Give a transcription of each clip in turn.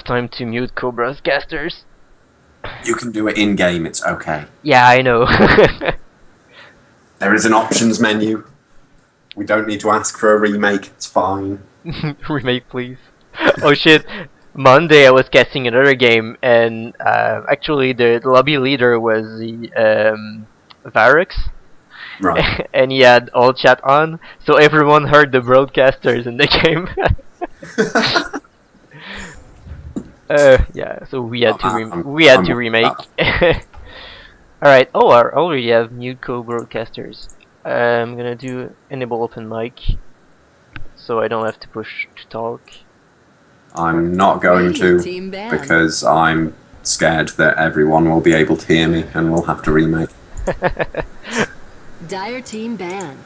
time to mute co-broadcasters. You can do it in-game, it's okay. Yeah, I know. There is an options menu. We don't need to ask for a remake, it's fine. Remake, please. Oh shit. Monday I was casting another game, and actually the lobby leader was the Varix. Right. And he had all chat on, so everyone heard the broadcasters in the game. Yeah, so we had to remake. All right. Oh, I already have new co-broadcasters. I'm gonna do enable open mic, so I don't have to push to talk. I'm not going to, because I'm scared that everyone will be able to hear me and we'll have to remake. Dire team ban.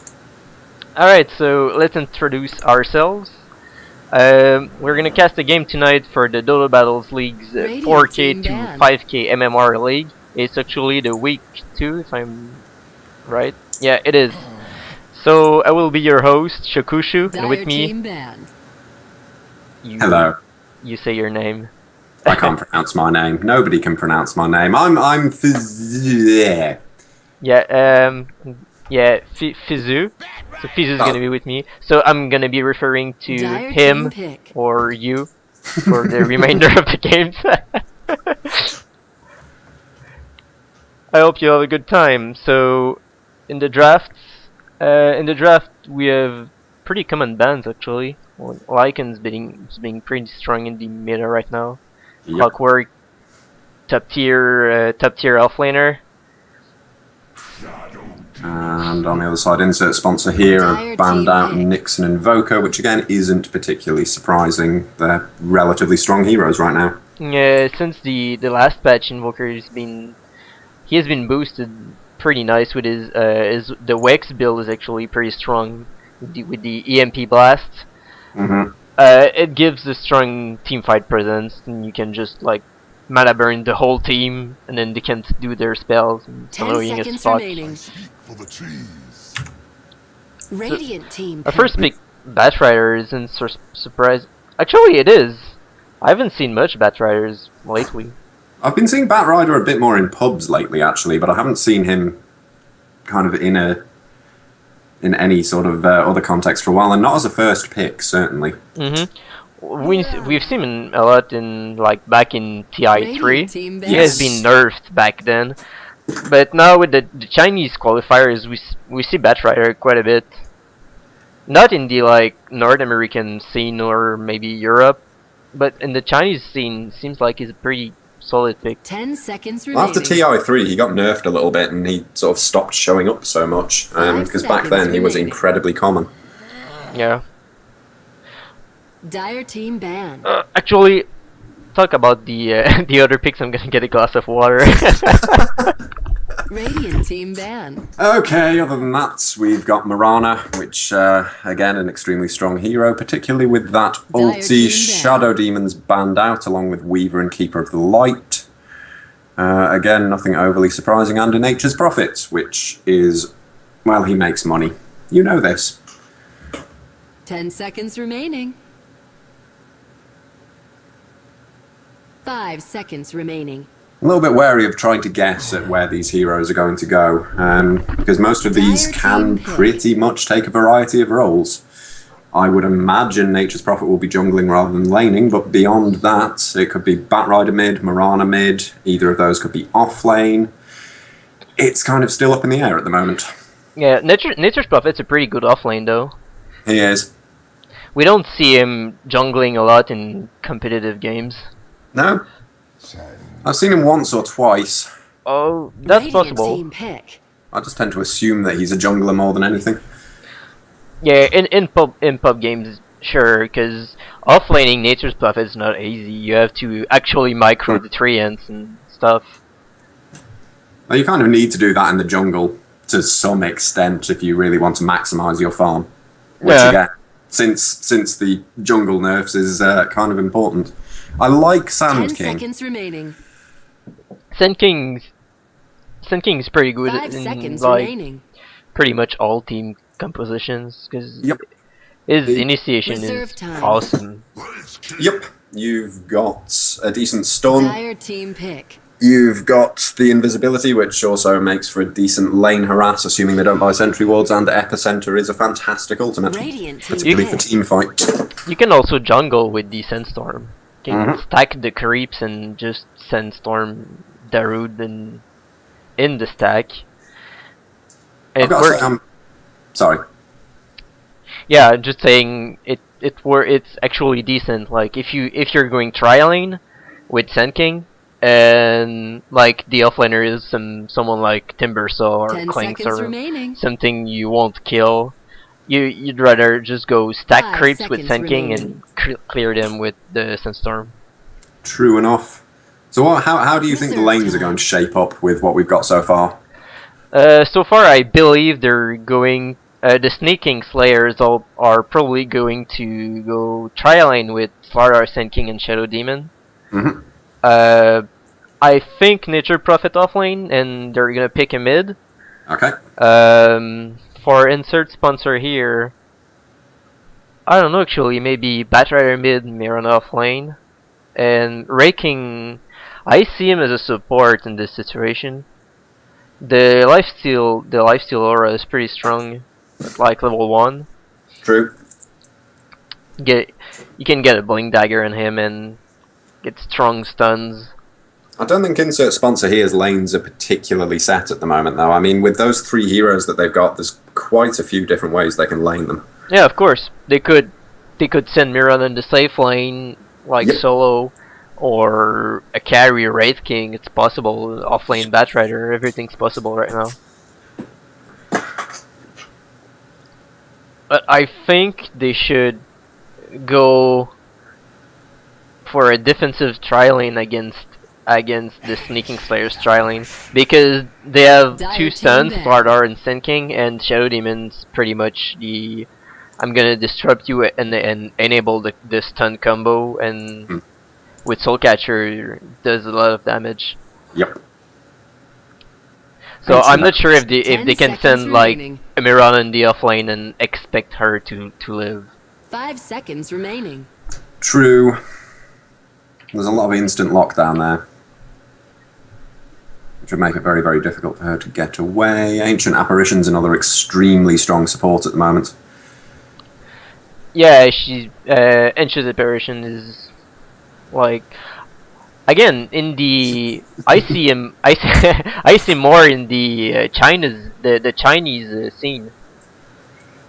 Alright, so let's introduce ourselves. We're gonna cast a game tonight for the DotaBattles League's 4k to 5k MMR League. It's actually the week 2, if I'm right. Yeah, it is. So I will be your host, Shakushu, and with me... Hello. You say your name. I can't pronounce my name. Nobody can pronounce my name. I'm Fizu. Yeah, Fizu. So Fizu's gonna be with me. So I'm gonna be referring to him or you for the remainder of the games. I hope you have a good time. So in the draft we have pretty common bans actually. Well, Lycan's being pretty strong in the meta right now. Yep. Clockwork, top tier offlaner. And on the other side, insert sponsor here have banned out Nixon and Voka, which again isn't particularly surprising. They're relatively strong heroes right now. Yeah, since the last patch, Invoker has been boosted pretty nice with his the Wex build is actually pretty strong with the EMP blast. Mm-hmm. It gives a strong teamfight presence, and you can just like mana burn the whole team, and then they can't do their spells. And 10 seconds remaining. Radiant team. Our first pick, Batrider, isn't surprised. Actually, it is. I haven't seen much Batriders lately. I've been seeing Batrider a bit more in pubs lately, actually, but I haven't seen him kind of in any sort of other context for a while, and not as a first pick, certainly. We've seen him a lot in back in TI3. He has been nerfed back then, but now with the Chinese qualifiers, we see Batrider quite a bit. Not in the North American scene or maybe Europe, but in the Chinese scene, seems like he's a pretty solid pick. 10 seconds remaining. After TI3, he got nerfed a little bit, and he sort of stopped showing up so much, because back then he was incredibly common. Yeah. Dire team ban. Actually, talk about the the other picks. I'm gonna get a glass of water. Radiant team ban. Okay, other than that, we've got Marana, which, again, an extremely strong hero, particularly with that ulti Shadow Demons banned out, along with Weaver and Keeper of the Light. Again, nothing overly surprising, and a Nature's Prophet, which is, well, he makes money. You know this. 10 seconds remaining. 5 seconds remaining. A little bit wary of trying to guess at where these heroes are going to go, because most of these can pretty much take a variety of roles. I would imagine Nature's Prophet will be jungling rather than laning, but beyond that, it could be Batrider mid, Marana mid, either of those could be off lane. It's kind of still up in the air at the moment. Yeah, Nature's Prophet's a pretty good off lane though. He is. We don't see him jungling a lot in competitive games. No? I've seen him once or twice. Oh, that's possible. I just tend to assume that he's a jungler more than anything. Yeah, in pub games, sure, because offlaning Nature's Prophet is not easy. You have to actually micro the treants and stuff. Well, you kind of need to do that in the jungle to some extent if you really want to maximize your farm. Which again, since the jungle nerfs is kind of important. I like Sand 10 King. seconds remaining. Sand King's pretty good 5 in seconds remaining. pretty much all team compositions because Yep. his initiation Reserve is time. awesome. Yep. You've got a decent stun. Dire team pick. You've got the invisibility, which also makes for a decent lane harass, assuming they don't buy sentry wards, and Epicenter is a fantastic ultimate, particularly for team fight. You can also jungle with the Sandstorm. You can stack the creeps and just Sandstorm Darude in the stack. I've got to say, sorry. Yeah, just saying it's actually decent. Like if you're going tri-lane with Sand King, and like the offlaner is someone like Timbersaw or Clinks or something you won't kill, you'd rather just go stack creeps with Sand King and clear them with the Sandstorm. True enough. So how do you think the lanes are going to shape up with what we've got so far? So far, I believe they're going. The Sneaking Slayers are probably going to go tri-lane with Slardar, Sand King, and Shadow Demon. I think Nature Prophet offlane, and they're gonna pick a mid. Okay. For insert sponsor here, I don't know actually. Maybe Batrider mid, Mirana offlane, and Raking. I see him as a support in this situation. The lifesteal aura is pretty strong, at like level 1. True. You can get a Blink Dagger on him and get strong stuns. I don't think insert sponsor here's lanes are particularly set at the moment, though. I mean, with those 3 heroes that they've got, there's quite a few different ways they can lane them. Yeah, of course. They could send Miran in the safe lane, like solo, or a carry Wraith King. It's possible. Offlane Batrider, everything's possible right now. But I think they should go for a defensive tri-lane against the Sneaking Slayers tri-lane, because they have 2 stuns, Slardar and Sand King, and Shadow Demon's pretty much the I'm gonna disrupt you and enable the stun combo, and with Soulcatcher does a lot of damage. Yep. So I'm not sure if they can send like a Mirana in the offlane and expect her to live. 5 seconds remaining. True. There's a lot of instant lockdown there, which would make it very, very difficult for her to get away. Ancient Apparition's another extremely strong support at the moment. Yeah, Ancient Apparition is like, again, in the I see more in the Chinese scene.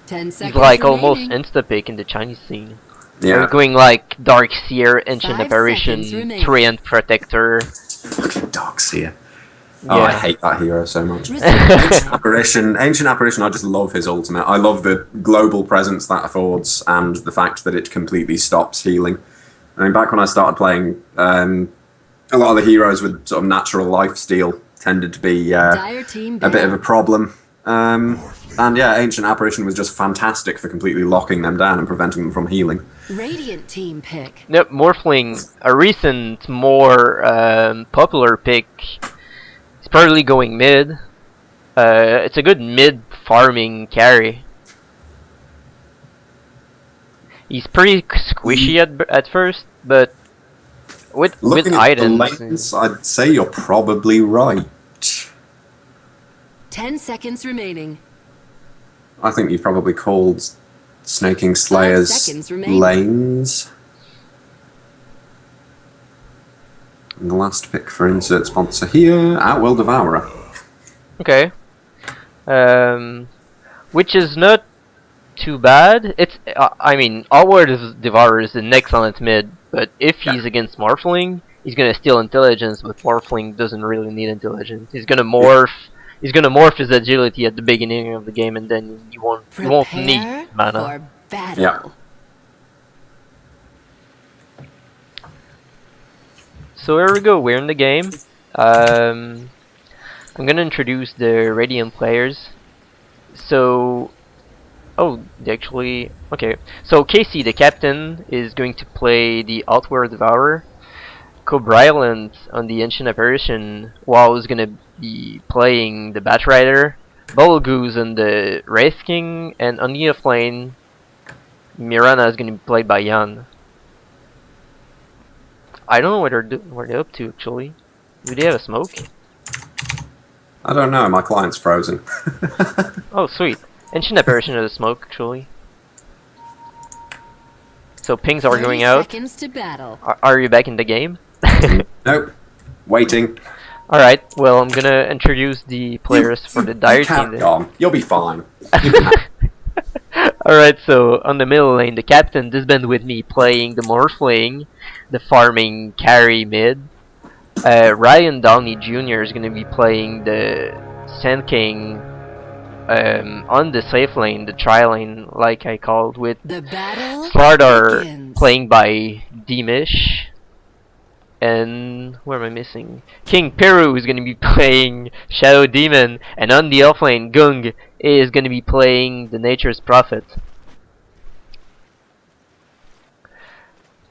10 seconds. He's like almost insta-pick in the Chinese scene. Yeah. We're going like Dark Seer, Ancient Apparition, Treant Protector. Fucking Dark Seer. Yeah. Oh, I hate that hero so much. Ancient Apparition, I just love his ultimate. I love the global presence that affords, and the fact that it completely stops healing. I mean, back when I started playing, a lot of the heroes with sort of natural lifesteal tended to be a bit of a problem. And yeah, Ancient Apparition was just fantastic for completely locking them down and preventing them from healing. Radiant team pick. Yep, Morphling, a recent, more popular pick. It's probably going mid. It's a good mid farming carry. He's pretty squishy at first, but with items, the lanes, I'd say you're probably right. 10 seconds remaining. I think you've probably called Snaking Slayers lanes. And the last pick for insert sponsor here, Outworld Devourer. Okay. Which is not too bad. It's I mean, Outworld Devourer is an excellent mid, but if he's against Morphling, he's gonna steal intelligence, but Morphling doesn't really need intelligence. He's gonna morph. He's gonna morph his agility at the beginning of the game, and then you won't need mana. Yeah. So here we go. We're in the game. I'm gonna introduce the Radiant players. So, okay. So Casey, the captain, is going to play the Outward Devourer. Cobrilent on the Ancient Apparition, WoW is gonna be playing the Batrider. Bubblegoose on the Wraith King, and on the offlane, Mirana is gonna be played by Yan. I don't know what they're up to actually. Do they have a smoke? I don't know, my client's frozen. Oh, sweet. Ancient Apparition has a smoke actually. So pings are 30 going out. seconds to battle. Are you back in the game? Nope. Waiting. Alright, well I'm gonna introduce the players for the dire team. Carry on. You'll be fine. Alright, so on the middle lane, the captain disbanded with me playing the Morphling, the farming carry mid. Ryan Downey Jr. is gonna be playing the Sand King on the safe lane, the tri lane, like I called, with The battle Slardar begins. playing by Demish. And where am I missing? King Peru is gonna be playing Shadow Demon, and on the off lane, Gung is gonna be playing the Nature's Prophet.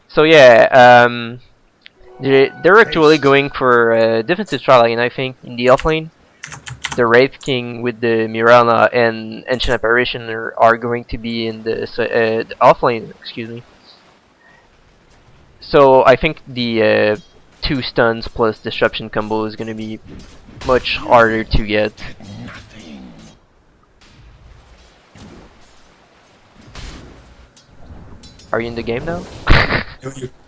So yeah, they're actually going for defensive tri lane, I think, in the off lane. The Wraith King with the Mirana and Ancient Apparition are going to be in the off lane, excuse me. So I think the 2 stuns plus disruption combo is going to be much harder to get. Are you in the game now?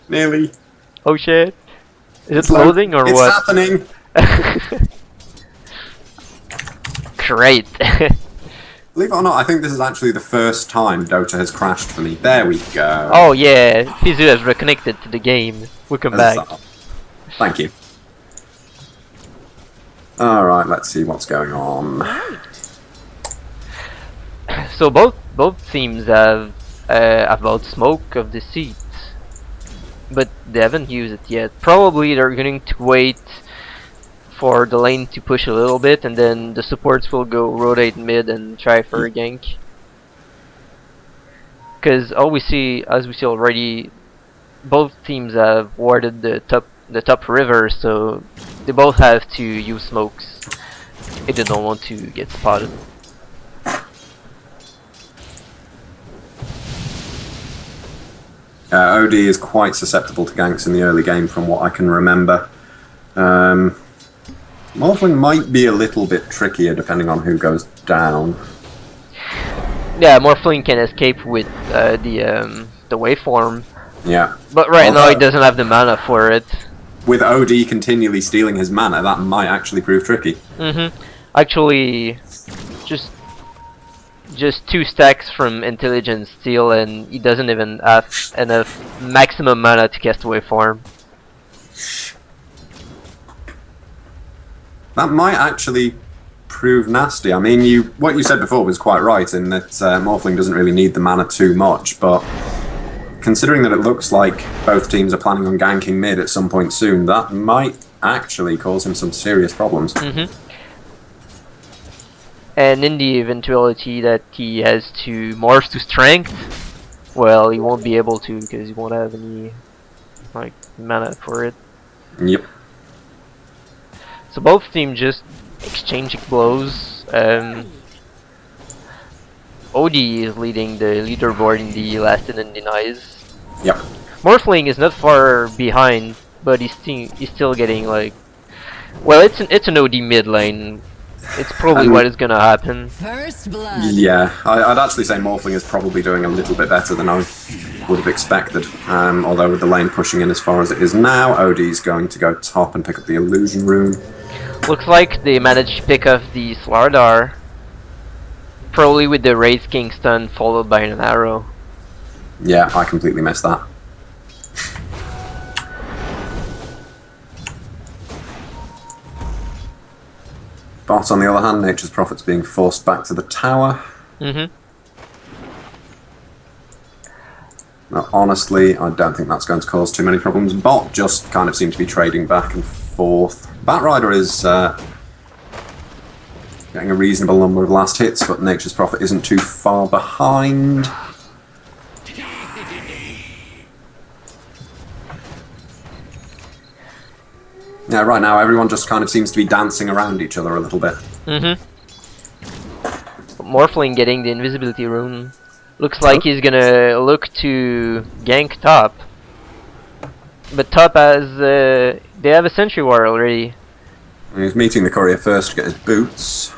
Nearly. Oh shit! Is It's it loading or it's what? happening. Great. Believe it or not, I think this is actually the first time Dota has crashed for me. There we go. Oh yeah, Fizu has reconnected to the game. Welcome back. Thank you. Alright, let's see what's going on. So both teams have about smoke of the seat, but they haven't used it yet. Probably they're going to wait for the lane to push a little bit, and then the supports will go rotate mid and try for a gank. Because as we see already, both teams have warded the top river, so they both have to use smokes if they don't want to get spotted. OD is quite susceptible to ganks in the early game from what I can remember. Morphling might be a little bit trickier depending on who goes down. Yeah, Morphling can escape with the waveform. Yeah. But right now he doesn't have the mana for it. With OD continually stealing his mana, that might actually prove tricky. Actually, just 2 stacks from intelligence steal, and he doesn't even have enough maximum mana to cast waveform. That might actually prove nasty. I mean, what you said before was quite right in that Morphling doesn't really need the mana too much, but considering that it looks like both teams are planning on ganking mid at some point soon, that might actually cause him some serious problems. And in the eventuality that he has to morph to strength, well, he won't be able to because he won't have any mana for it. Yep. So both teams just exchanging blows. OD is leading the leaderboard in the last and denies. Yep. Morphling is not far behind, but he's still getting well, it's an OD mid lane. It's probably what is gonna happen. First blood. Yeah, I'd actually say Morphling is probably doing a little bit better than I would have expected. Although with the lane pushing in as far as it is now, OD's going to go top and pick up the illusion rune. Looks like they managed to pick up the Slardar. Probably with the Wraith King stun followed by an arrow. Yeah, I completely missed that. Bot, on the other hand, Nature's Prophet's being forced back to the tower. Now, honestly, I don't think that's going to cause too many problems. Bot just kind of seems to be trading back and forth. Batrider is getting a reasonable number of last hits, but Nature's Prophet isn't too far behind. Yeah, right now everyone just kind of seems to be dancing around each other a little bit. Morphling getting the invisibility rune. Looks like he's gonna look to gank top. But top has they have a sentry ward already. He's meeting the courier first to get his boots.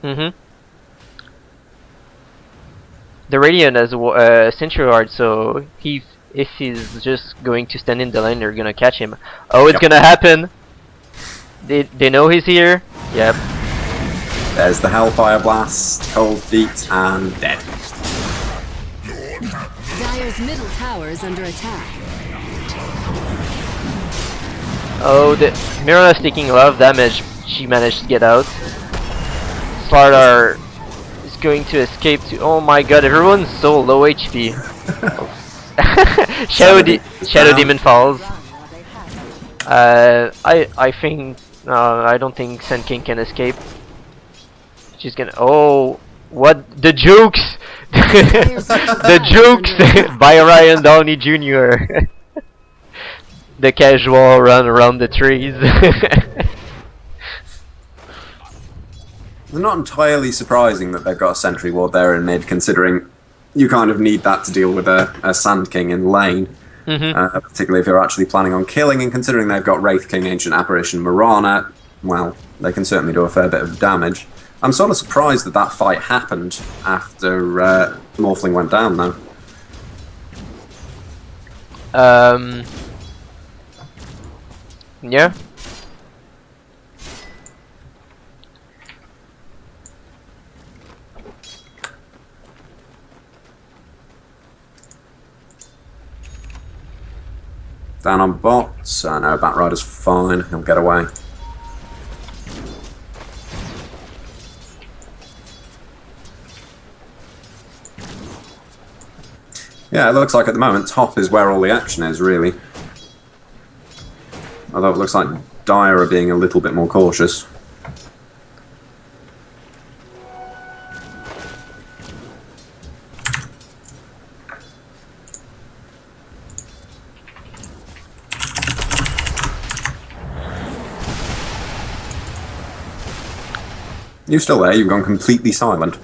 Mm-hmm. The Radiant has a sentry ward, so if he's just going to stand in the lane, they're gonna catch him. Oh, it's gonna happen. They know he's here. Yep. There's the Hellfire Blast, Cold Feet, and dead. Dire's middle tower is under attack. Oh, the Mira's taking a lot of damage. She managed to get out. Slardar is going to escape to. Oh my god, everyone's so low HP. Shadow Demon falls. I think I don't think Sand King can escape. She's gonna. Oh, what the jokes! The jokes by Ryan Downey Jr. The casual run around the trees. It's not entirely surprising that they've got a sentry ward there in mid, considering you kind of need that to deal with a Sand King in lane. Particularly if you're actually planning on killing, and considering they've got Wraith King, Ancient Apparition, Mirana, well, they can certainly do a fair bit of damage. I'm sort of surprised that that fight happened after Morphling went down, though. Yeah. Down on bots. I know Batrider's fine. He'll get away. Yeah, it looks like at the moment top is where all the action is, really. Although it looks like Dire are being a little bit more cautious. You still there? You've gone completely silent.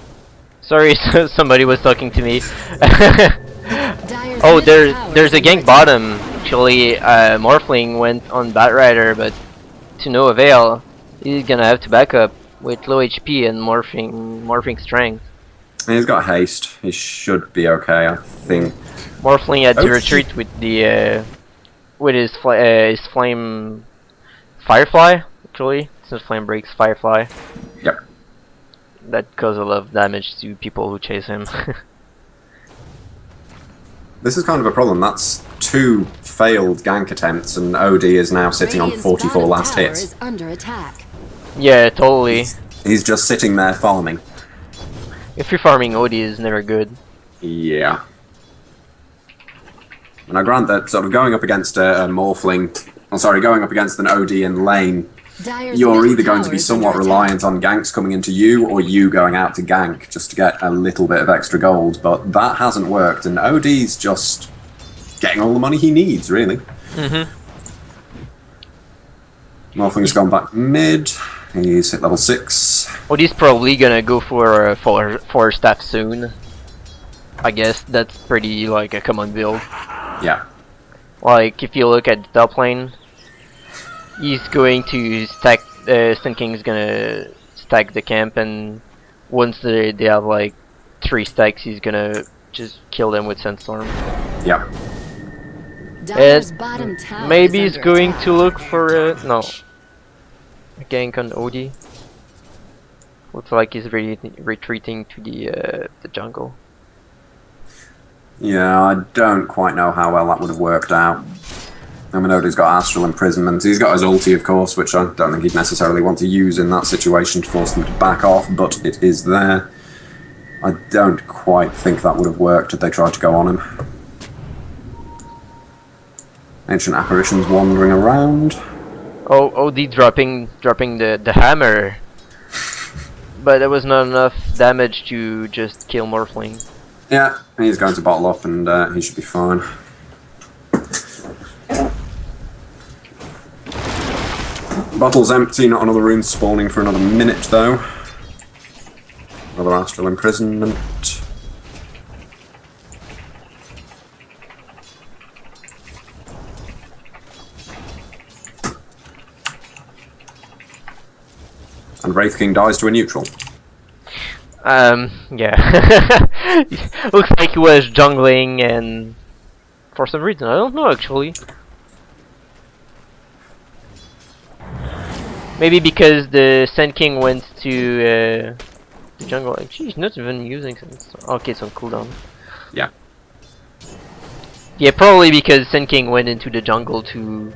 Sorry, somebody was talking to me. Oh, there's a gank bottom. Actually, Morphling went on Batrider, but to no avail. He's gonna have to back up with low HP and morphing strength. He's got haste. He should be okay, I think. Morphling had to retreat with the with his flame Firefly. Actually, it's not Flame Breaks, Firefly. Yep. That caused a lot of damage to people who chase him. This is kind of a problem. That's 2 failed gank attempts, and OD is now sitting on 44 last hits. Is under attack. Yeah, totally. He's just sitting there farming. If you're farming OD is never good. Yeah. And I grant that sort of going up against a Morphling, going up against an OD in lane, Dire's you're either going to be tower is somewhat under reliant on ganks coming into you, or you going out to gank just to get a little bit of extra gold, but that hasn't worked, and OD's just getting all the money he needs, really. Morphling's gone back mid, he's hit level 6. OD's probably gonna go for a 4 staff soon. I guess that's pretty like a common build. Yeah. Like if you look at the top lane, he's going to stack. Sand King's gonna stack the camp, and once they have like 3 stacks, he's gonna just kill them with Sandstorm. Yeah. Dire's bottom tower Maybe is he's under going attack. to look for a gank on OD. Looks like he's really retreating to the jungle. Yeah, I don't quite know how well that would have worked out. I mean, Odin's got Astral Imprisonment. He's got his ulti, of course, which I don't think he'd necessarily want to use in that situation to force them to back off, but it is there. I don't quite think that would have worked if they tried to go on him. Ancient Apparition's wandering around. Oh, OD dropping the hammer. But there was not enough damage to just kill Morphling. Yeah, he's going to bottle up and he should be fine. Bottle's empty, not another rune spawning for another minute though. Another Astral Imprisonment. And Wraith King dies to a neutral. Yeah. Looks like he was jungling and for some reason, I don't know actually. Maybe because the Sand King went to the jungle. Actually, he's not even using okay, it's on cooldown. Yeah. Yeah, probably because Sand King went into the jungle to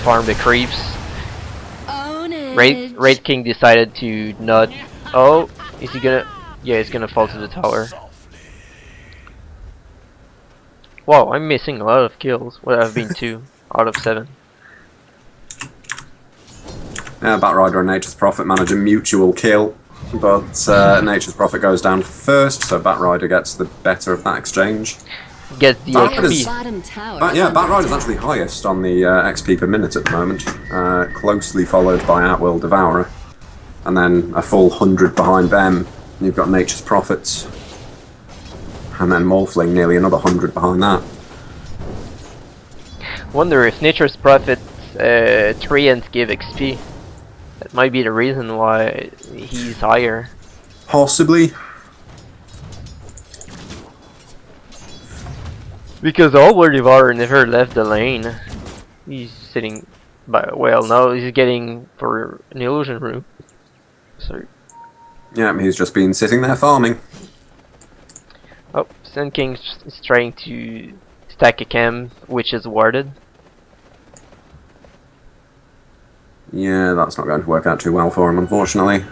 farm the creeps. Wraith King decided to not. Oh, is he gonna? Yeah, he's gonna fall to the tower. Wow, I'm missing a lot of kills. Well, I've been 2 out of 7. Yeah, Batrider and Nature's Prophet manage a mutual kill, but Nature's Prophet goes down first, so Batrider gets the better of that exchange. Get the XP. Yeah, Batrider's actually highest on the XP per minute at the moment, closely followed by Outworld Devourer, and then a full 100 behind them. You've got Nature's Prophet, and then Morphling nearly another 100 behind that. Wonder if Nature's Prophet 3 ends give XP. That might be the reason why he's higher. Possibly. Because Outworld Devourer never left the lane. He's sitting by, well, now he's getting for an illusion room. Sorry. Yeah, he's just been sitting there farming. Oh, Sand King is trying to stack a cam, which is warded. Yeah, that's not going to work out too well for him, unfortunately.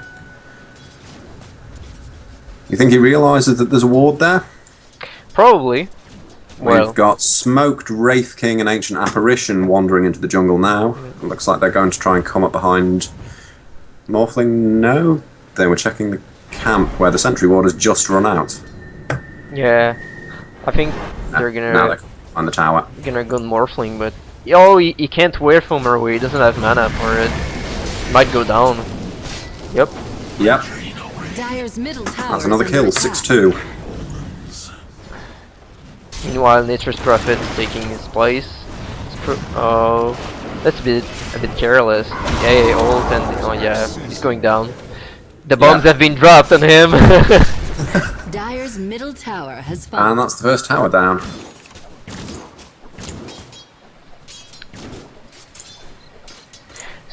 You think he realises that there's a ward there? Probably. Well, We've got Smoked Wraith King and Ancient Apparition wandering into the jungle now. It looks like they're going to try and come up behind Morphling. No, they were checking the camp where the sentry ward has just run out. yeah, I think they're gonna Now they're on the tower. gonna go Morphling, but oh, he can't wear Foamer away. He doesn't have mana for it. Might go down. Yep. Yep, Dire's middle tower that's another kill. 6-2. Meanwhile, Nature's Prophet is taking his place. Oh, that's a bit careless. Yeah, ult and oh yeah, he's going down. The bombs have been dropped on him. Dire's middle tower has fallen. And that's the first tower down.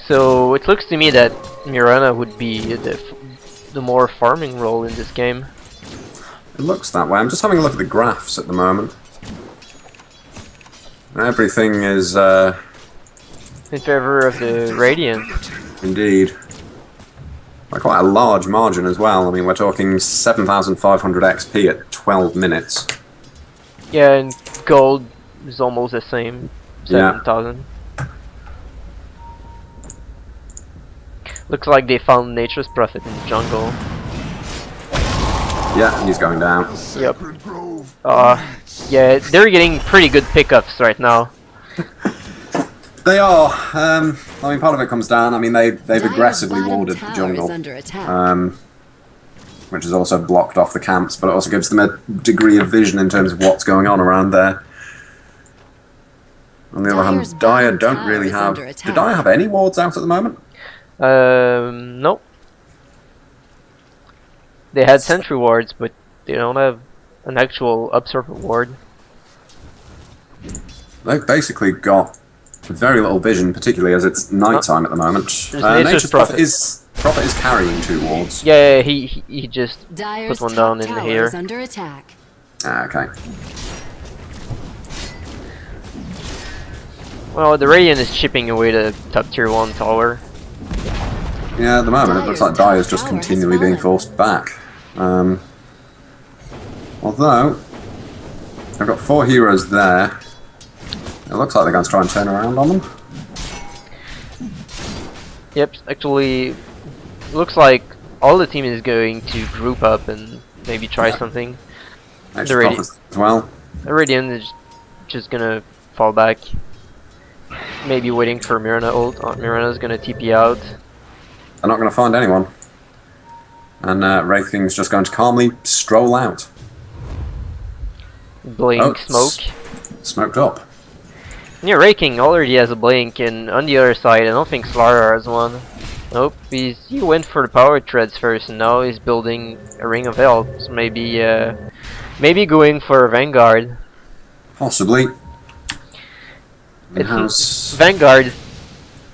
So it looks to me that Mirana would be the more farming role in this game. It looks that way. I'm just having a look at the graphs at the moment. Everything is In favor of the Radiant. indeed by quite a large margin as well. I mean, we're talking 7,500 XP at 12 minutes. Yeah, and gold is almost the same. Yeah. 7,000. Looks like they found Nature's Prophet in the jungle. Yeah, he's going down. Yep. Yeah, they're getting pretty good pickups right now. They are. I mean, part of it comes down. I mean, they've aggressively warded the jungle, which has also blocked off the camps, but it also gives them a degree of vision in terms of what's going on around there. On the other hand, Dire don't really have. Do Dire have any wards out at the moment? Nope. They had sentry wards, but they don't have an actual observer ward. They've basically got very little vision, particularly as it's nighttime at the moment. Nature's Prophet is carrying 2 wards. Yeah, he just put one down in here. Under attack. Ah, okay. Well, the Radiant is chipping away the top tier 1 tower. Yeah, at the moment it looks like Dire's just continually being forced back. Although, they've got 4 heroes there. It looks like they're going to try and turn around on them. Yep, actually, looks like all the team is going to group up and maybe try something. The Radiant as well. The Radiant is just gonna fall back. Maybe waiting for Mirana ult. Oh, Mirana's gonna TP out. They're not going to find anyone. And Wraith King's just going to calmly stroll out. Blink, smoke. Smoked up. Yeah, Wraith King already has a blink, and on the other side, I don't think Slara has one. Nope, he went for the power threads first, and now he's building a ring of health. So maybe going for a Vanguard. Possibly. Vanguard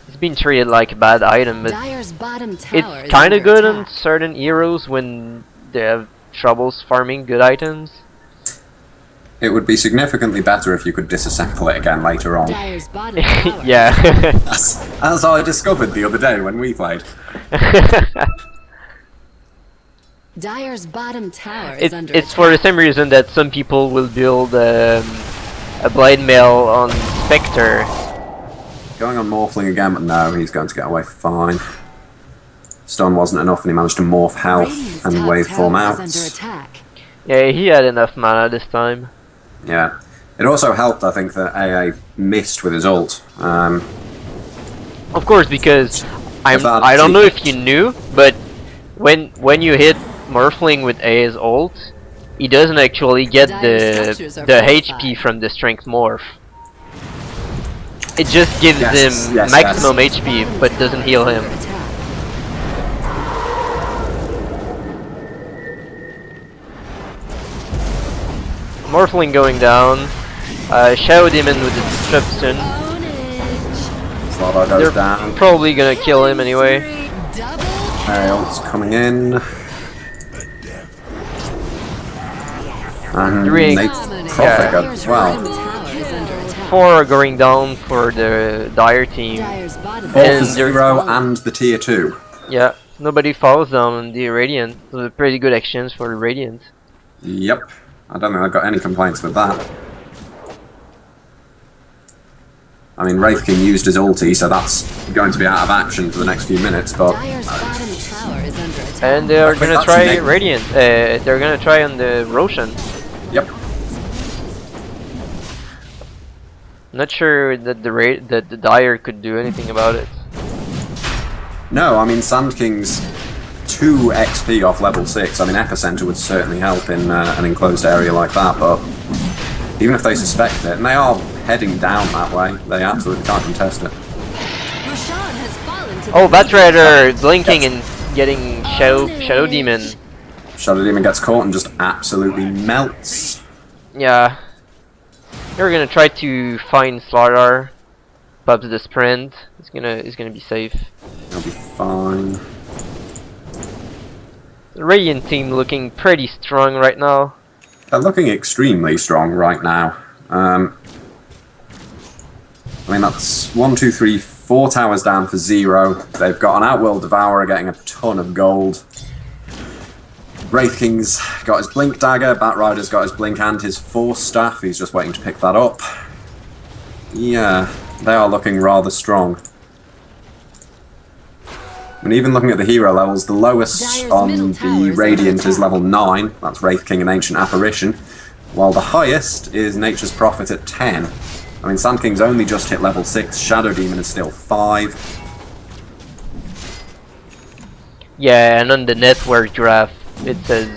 is being treated like a bad item, but it's kind of good on certain heroes when they have troubles farming good items. It would be significantly better if you could disassemble it again later on. Yeah. As I discovered the other day when we played. Dire's bottom tower is under it's for the same reason that some people will build a blade mail on Spectre. Going on Morphling again, but no, he's going to get away fine. Stun wasn't enough and he managed to morph health and waveform out. Yeah, he had enough mana this time. Yeah. It also helped, I think, that AA missed with his ult. Of course, because I don't know if you knew, but when you hit Morphling with AA's ult, he doesn't actually get the HP from the strength morph. It just gives him maximum HP, but doesn't heal him. Morphling going down. Shadow Demon with the disruption. Slava goes down. Probably gonna kill him anyway. Ult's coming in. And Prophet as well. 4 are going down for the Dire team. And 0 and the tier 2. Yeah, nobody follows them on the Radiant. It was a pretty good exchange for the Radiant. Yep. I don't think I've got any complaints with that. I mean, Wraith King used his ulti, so that's going to be out of action for the next few minutes, but... And they're gonna try Radiant. They're gonna try on the Roshan. Yep. Not sure that the Dire could do anything about it. No, I mean, Sand King's 2 XP off level 6. I mean, Epicenter would certainly help in an enclosed area like that, but even if they suspect it, and they are heading down that way, they absolutely can't contest it. Oh, Batrider blinking and getting Shadow Demon. Shadow Demon gets caught and just absolutely melts. Yeah. They're gonna try to find Slardar. Pops the sprint. It's gonna be safe. He'll be fine. The Radiant team looking pretty strong right now. They're looking extremely strong right now. I mean, that's 1, 2, 3, 4 towers down for 0. They've got an Outworld Devourer getting a ton of gold. Wraith King's got his Blink Dagger, Batrider's got his Blink and his Force Staff. He's just waiting to pick that up. Yeah, they are looking rather strong. And even looking at the hero levels, the lowest on the Radiant is level 9. That's Wraith King and Ancient Apparition. While the highest is Nature's Prophet at 10. I mean, Sand King's only just hit level 6. Shadow Demon is still 5. Yeah, and on the network graph, it says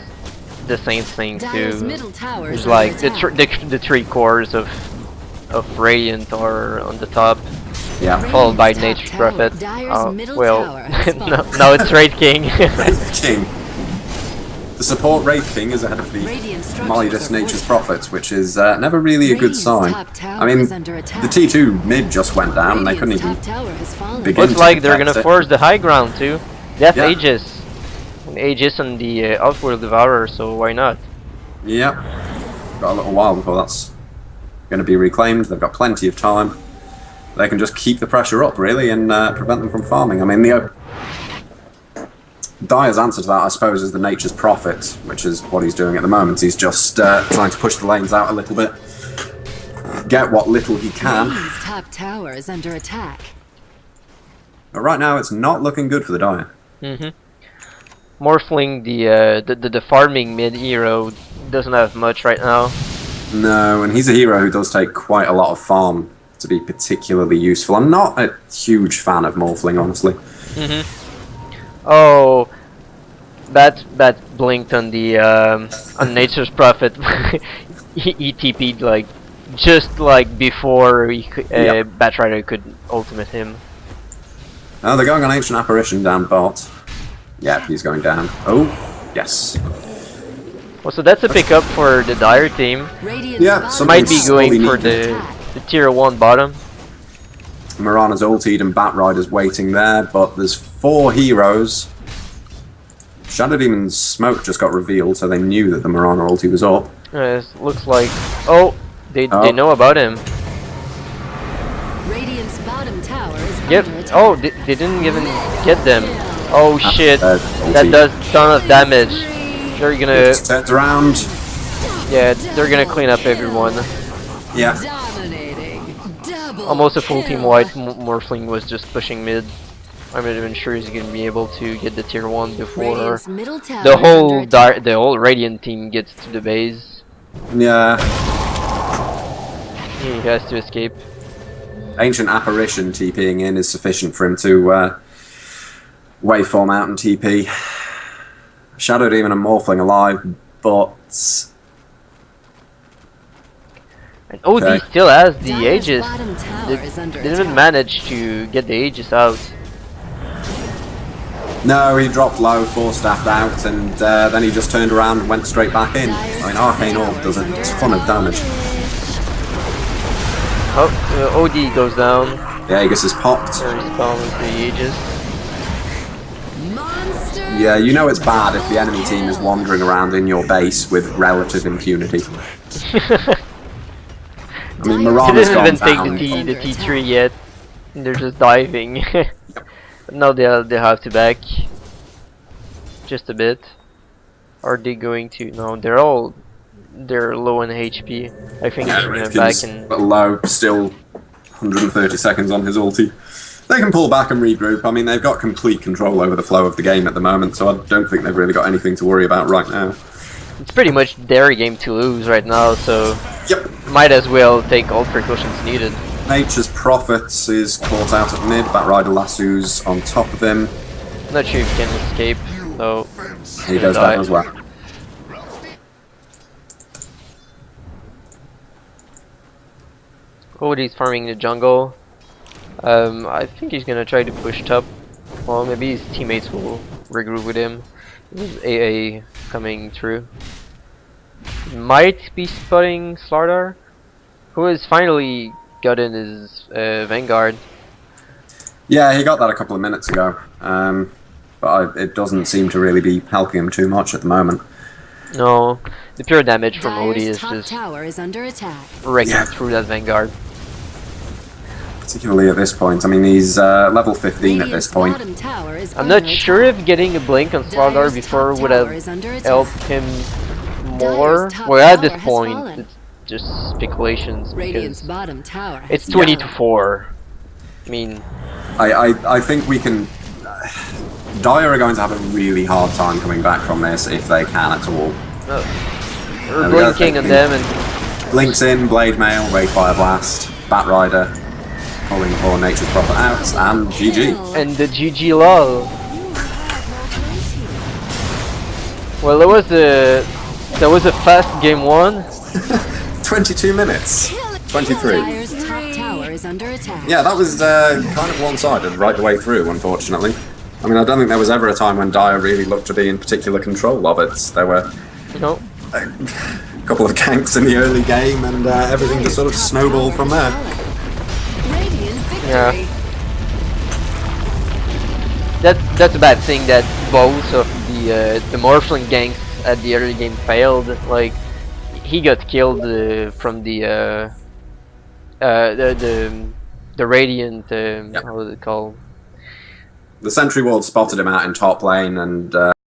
the same thing too. It's like the 3 cores of Radiant are on the top. Yeah. Followed by Nature's Prophet. Oh, well, no, it's Wraith King. Wraith King. The support Wraith King is ahead of the Midas Nature's Prophets, which is never really a good sign. I mean, the T2 mid just went down and they couldn't even begin. Looks like they're gonna force the high ground too. They have Aegis. And Aegis on the Outworld Devourer, so why not? Yep. Got a little while before that's gonna be reclaimed. They've got plenty of time. They can just keep the pressure up, really, and prevent them from farming. I mean, the Dire's answer to that, I suppose, is the Nature's Prophet, which is what he's doing at the moment. He's just trying to push the lanes out a little bit, get what little he can. Top tower is under attack. But right now, it's not looking good for the Dire. Morphling, the farming mid hero, doesn't have much right now. No, and he's a hero who does take quite a lot of farm to be particularly useful. I'm not a huge fan of Morphling, honestly. Oh, that blinked on the on Nature's Prophet. he TP'd like just like before Batrider could ultimate him. Oh, they're going on Ancient Apparition down bot. Yeah, he's going down. Oh, yes. Well, so that's a pickup for the Dire team. Yeah, So might be going for the tier 1 bottom. Mirana's ultied and Batrider's waiting there, but there's 4 heroes. Shadow Demon's smoke just got revealed, so they knew that the Mirana ulti was up. Yes, looks like... Oh, they know about him. Radiant's bottom tower is Yep. under attack. Oh, they didn't even get them. Oh shit, that ulti. does ton of damage. They're gonna... Just turns around. Yeah, they're gonna clean up everyone. Yeah. Dominating. Double Almost a full kill. team white. Morphling was just pushing mid. I'm not even sure he's gonna be able to get the tier 1 before Radiant's middle tower the is whole under attack. the whole Radiant team gets to the base. Yeah. He has to escape. Ancient Apparition TPing in is sufficient for him to waveform out and TP. Shadow Demon and Morphling alive, but... And OD Okay. still has the Dire's Aegis. bottom tower is under They didn't attack. manage to get the Aegis out. No, he dropped low, 4-staffed out, and then he just turned around and went straight back in. I mean, Arcane Orb does a ton of damage. Oh, OD goes down. The Aegis is popped. There is spawn with the Aegis. Monster. Yeah, you know it's bad if the enemy team is wandering around in your base with relative impunity. I mean, They Mirana's didn't gone even take down. the T3 yet. They're just diving. Now they have to back just a bit. Are they going to? No, they're low in HP. I think Yeah, they're gonna back Rifkin's and low, still 130 seconds on his ulti. They can pull back and regroup. I mean, they've got complete control over the flow of the game at the moment, so I don't think they've really got anything to worry about right now. it's pretty much their game to lose right now. So Yep. might as well take all precautions needed. Nature's Prophets is caught out at mid. Batrider lassos on top of him. Not sure if he can escape. So He goes die. down as well. Cody's farming the jungle. I think he's gonna try to push top. Well, maybe his teammates will regroup with him. There's AA coming through. Might be spotting Slardar, who has finally gotten his Vanguard. Yeah, he got that a couple of minutes ago, but it doesn't seem to really be helping him too much at the moment. No, the pure damage from OD Dire's is top just tower is under attack. wrecking Yeah. through that Vanguard. Particularly at this point. I mean, he's level 15 at this Radiant's point. bottom tower is I'm not under sure attack. if getting a blink on Slardar Dire's before top would tower have is under attack. helped him more. Dire's top Well, at this tower has point, fallen. it's just speculations Radiant's because bottom tower. it's has 20 fallen. to 4. I mean, I think we can... Dire are going to have a really hard time coming back from this if they can at all. we're There we go, blinking on thank them and Blinks in, Blade Mail, Ray Fire Blast, Batrider, pulling for Nature's Prophet out, and GG. and the GG lol. Well, there was a fast game 1. 22 minutes. 23. Dire's top tower is under attack. Yeah, that was kind of one-sided right the way through, unfortunately. I mean, I don't think there was ever a time when Dire really looked to be in particular control of it. There were No, a couple of ganks in the early game, and everything just sort of snowballed from there. Radiant victory. Yeah. That's a bad thing that both of the Morphling ganks at the early game failed. Like, he got killed from the Radiant. How was it called? The Sentry Ward spotted him out in top lane, and